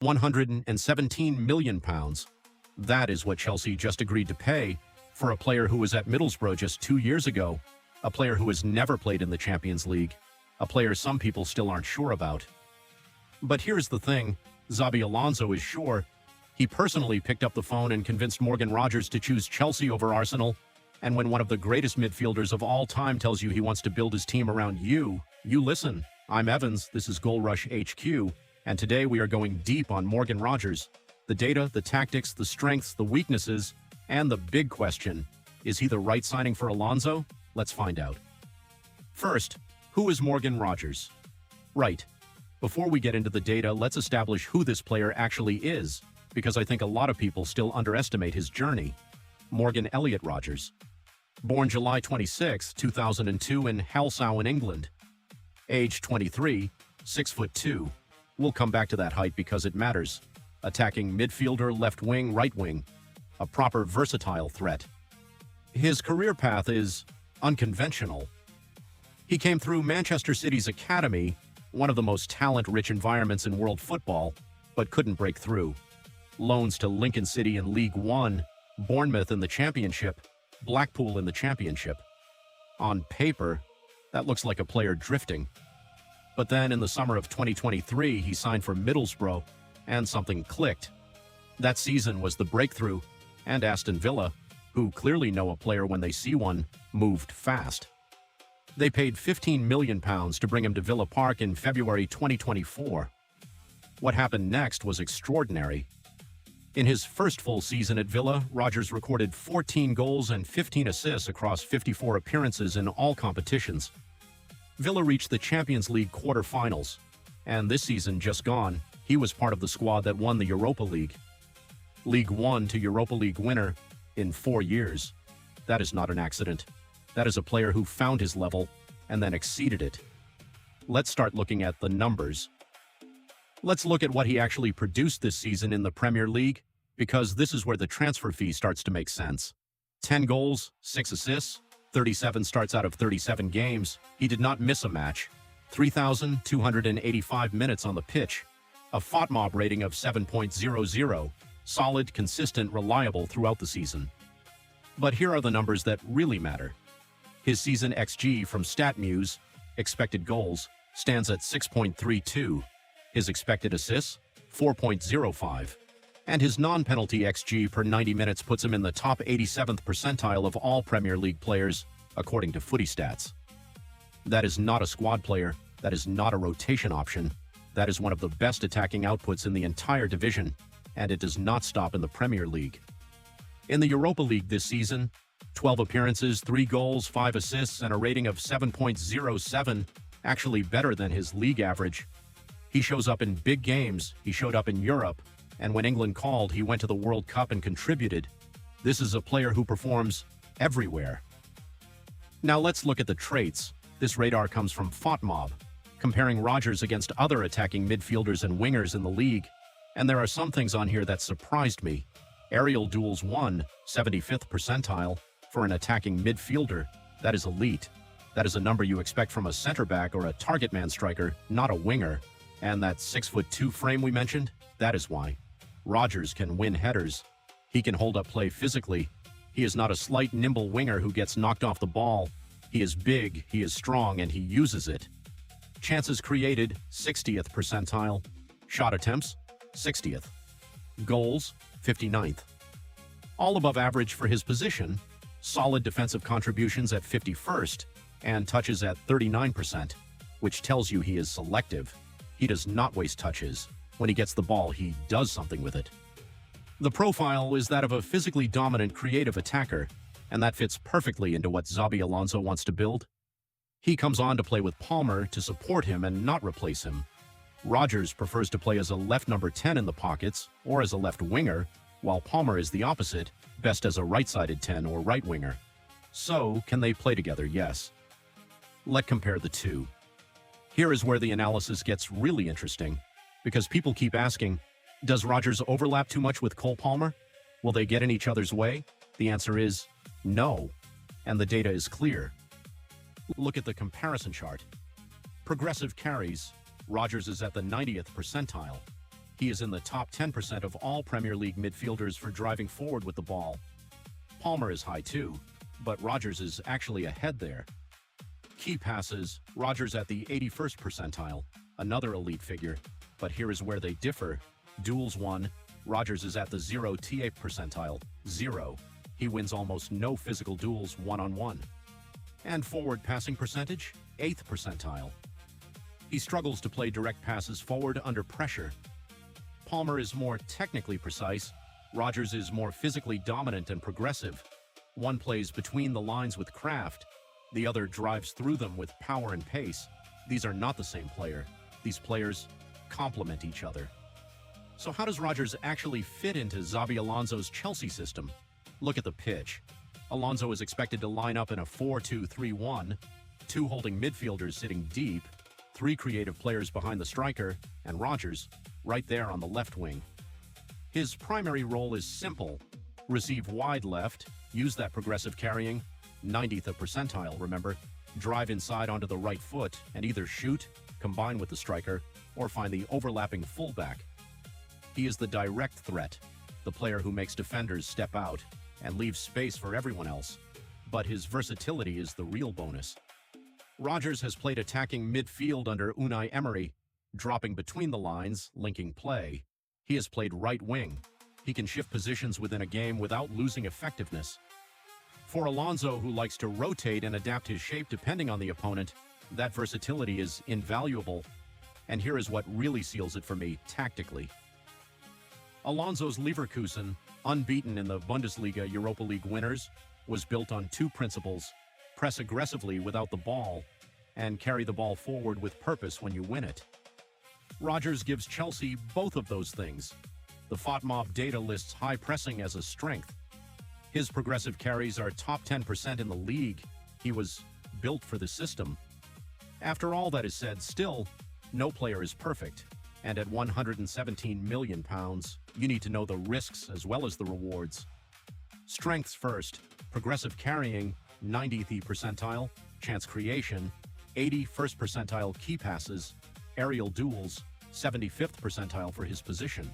£117 million. That is what Chelsea just agreed to pay for a player who was at Middlesbrough just 2 years ago, a player who has never played in the Champions League, a player some people still aren't sure about. But here's the thing, Xabi Alonso is sure. He personally picked up the phone and convinced Morgan Rogers to choose Chelsea over Arsenal. And when one of the greatest midfielders of all time tells you he wants to build his team around you, you listen. I'm Evans, this is GoalRUSH HQ, and today we are going deep on Morgan Rogers. The data, the tactics, the strengths, the weaknesses, and the big question, is he the right signing for Alonso? Let's find out. First, who is Morgan Rogers? Right. Before we get into the data, let's establish who this player actually is, because I think a lot of people still underestimate his journey. Morgan Elliott Rogers. Born July 26, 2002 in Halesowen, England. Age 23, 6'2". We'll come back to that height because it matters. Attacking midfielder, left wing, right wing. A proper versatile threat. His career path is unconventional. He came through Manchester City's academy, one of the most talent-rich environments in world football, but couldn't break through. Loans to Lincoln City in League One, Bournemouth in the Championship, Blackpool in the Championship. On paper, that looks like a player drifting. But then in the summer of 2023, he signed for Middlesbrough, and something clicked. That season was the breakthrough, and Aston Villa, who clearly know a player when they see one, moved fast. They paid £15 million to bring him to Villa Park in February 2024. What happened next was extraordinary. In his first full season at Villa, Rogers recorded 14 goals and 15 assists across 54 appearances in all competitions. Villa reached the Champions League quarter-finals, and this season just gone, he was part of the squad that won the Europa League. League One to Europa League winner in 4 years. That is not an accident. That is a player who found his level and then exceeded it. Let's start looking at the numbers. Let's look at what he actually produced this season in the Premier League, because this is where the transfer fee starts to make sense. 10 goals, 6 assists, 37 starts out of 37 games. He did not miss a match. 3,285 minutes on the pitch. A FOTMOB rating of 7.00. Solid, consistent, reliable throughout the season. But here are the numbers that really matter. His season XG from StatMuse, expected goals, stands at 6.32. His expected assists, 4.05. And his non-penalty XG per 90 minutes puts him in the top 87th percentile of all Premier League players, according to Footy Stats. That is not a squad player. That is not a rotation option. That is one of the best attacking outputs in the entire division, and it does not stop in the Premier League. In the Europa League this season, 12 appearances, 3 goals, 5 assists, and a rating of 7.07, actually better than his league average. He shows up in big games, he showed up in Europe, and when England called, he went to the World Cup and contributed. This is a player who performs everywhere. Now let's look at the traits. This radar comes from FOTMOB, comparing Rogers against other attacking midfielders and wingers in the league. And there are some things on here that surprised me. Aerial duels 1, 75th percentile, for an attacking midfielder. That is elite. That is a number you expect from a center back or a target man striker, not a winger. And that 6'2" frame we mentioned, that is why. Rogers can win headers. He can hold up play physically. He is not a slight, nimble winger who gets knocked off the ball. He is big, he is strong, and he uses it. Chances created, 60th percentile. Shot attempts, 60th. Goals, 59th. All above average for his position. Solid defensive contributions at 51st, and touches at 39%, which tells you he is selective. He does not waste touches. When he gets the ball, he does something with it. The profile is that of a physically dominant creative attacker, and that fits perfectly into what Xabi Alonso wants to build. He comes on to play with Palmer to support him and not replace him. Rogers prefers to play as a left number 10 in the pockets or as a left winger, while Palmer is the opposite, best as a right-sided 10 or right winger. So, can they play together? Yes. Let's compare the two. Here is where the analysis gets really interesting, because people keep asking, does Rogers overlap too much with Cole Palmer? Will they get in each other's way? The answer is no, and the data is clear. Look at the comparison chart. Progressive carries, Rogers is at the 90th percentile. He is in the top 10% of all Premier League midfielders for driving forward with the ball. Palmer is high too, but Rodgers is actually ahead there. Key passes, Rodgers at the 81st percentile, another elite figure, but here is where they differ. Duels won, Rodgers is at the 0th percentile, 0. He wins almost no physical duels one-on-one. And forward passing percentage, 8th percentile. He struggles to play direct passes forward under pressure. Palmer is more technically precise, Rodgers is more physically dominant and progressive. One plays between the lines with craft, the other drives through them with power and pace. These are not the same player. These players complement each other. So how does Rodgers actually fit into Xabi Alonso's Chelsea system? Look at the pitch. Alonso is expected to line up in a 4-2-3-1, 2 holding midfielders sitting deep, 3 creative players behind the striker, and Rodgers right there on the left wing. His primary role is simple: receive wide left, use that progressive carrying, 90th percentile, remember, drive inside onto the right foot and either shoot, combine with the striker, or find the overlapping fullback. He is the direct threat, the player who makes defenders step out and leaves space for everyone else. But his versatility is the real bonus. Rodgers has played attacking midfield under Unai Emery, dropping between the lines, linking play. He has played right wing. He can shift positions within a game without losing effectiveness. For Alonso, who likes to rotate and adapt his shape depending on the opponent, that versatility is invaluable. And here is what really seals it for me tactically. Alonso's Leverkusen, unbeaten in the Bundesliga Europa League winners, was built on 2 principles: press aggressively without the ball, and carry the ball forward with purpose when you win it. Rodgers gives Chelsea both of those things. The FOTMOB data lists high pressing as a strength. His progressive carries are top 10% in the league. He was built for the system. After all that is said, still, no player is perfect. And at £117 million, you need to know the risks as well as the rewards. Strengths first: progressive carrying, 90th percentile, chance creation, 81st percentile key passes, aerial duels, 75th percentile for his position.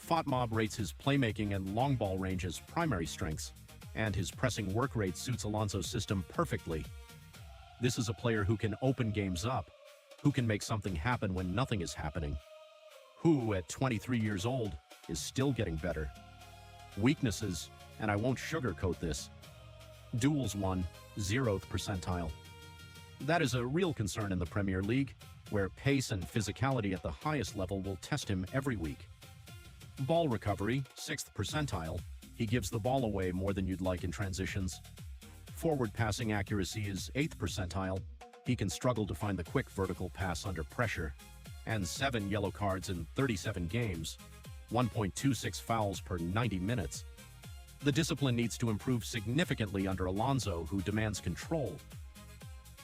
FOTMOB rates his playmaking and long ball range as primary strengths, and his pressing work rate suits Alonso's system perfectly. This is a player who can open games up, who can make something happen when nothing is happening, who, at 23 years old, is still getting better. Weaknesses, and I won't sugarcoat this: duels won, 0th percentile. That is a real concern in the Premier League, where pace and physicality at the highest level will test him every week. Ball recovery, 6th percentile. He gives the ball away more than you'd like in transitions. Forward passing accuracy is 8th percentile. He can struggle to find the quick vertical pass under pressure. And 7 yellow cards in 37 games, 1.26 fouls per 90 minutes. The discipline needs to improve significantly under Alonso, who demands control.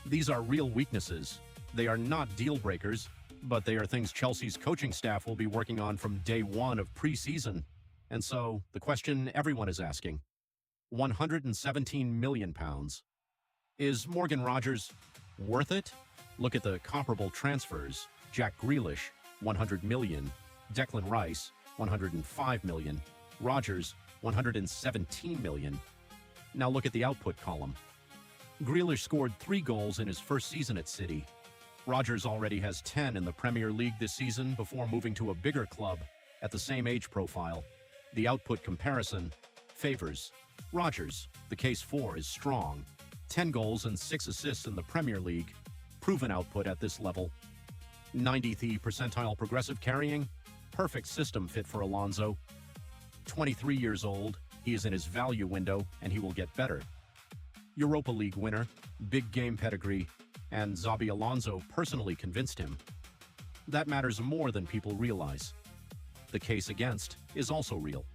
These are real weaknesses. They are not deal breakers, but they are things Chelsea's coaching staff will be working on from day 1 of pre-season. And so, the question everyone is asking: £117 million. Is Morgan Rodgers worth it? Look at the comparable transfers. Jack Grealish, $100 million. Declan Rice, $105 million. Rodgers, $117 million. Now look at the output column. Grealish scored 3 goals in his first season at City. Rodgers already has 10 in the Premier League this season before moving to a bigger club at the same age profile. The output comparison favors Rodgers. The case for is strong. 10 goals and 6 assists in the Premier League. Proven output at this level. 90th percentile progressive carrying. Perfect system fit for Alonso. 23 years old, he is in his value window and he will get better. Europa League winner, big game pedigree, and Xabi Alonso personally convinced him. That matters more than people realize. The case against is also real.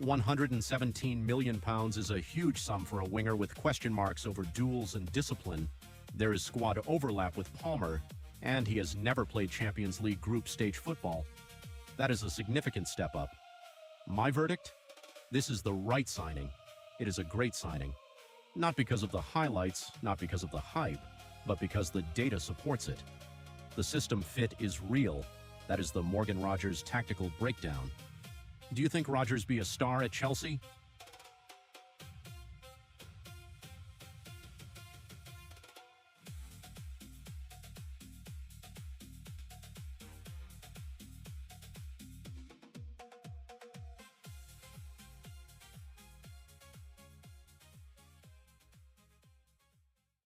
£117 million is a huge sum for a winger with question marks over duels and discipline. There is squad overlap with Palmer, and he has never played Champions League group stage football. That is a significant step up. My verdict? This is the right signing. It is a great signing. Not because of the highlights, not because of the hype, but because the data supports it. The system fit is real. That is the Morgan Rogers tactical breakdown. Do you think Rogers be a star at Chelsea?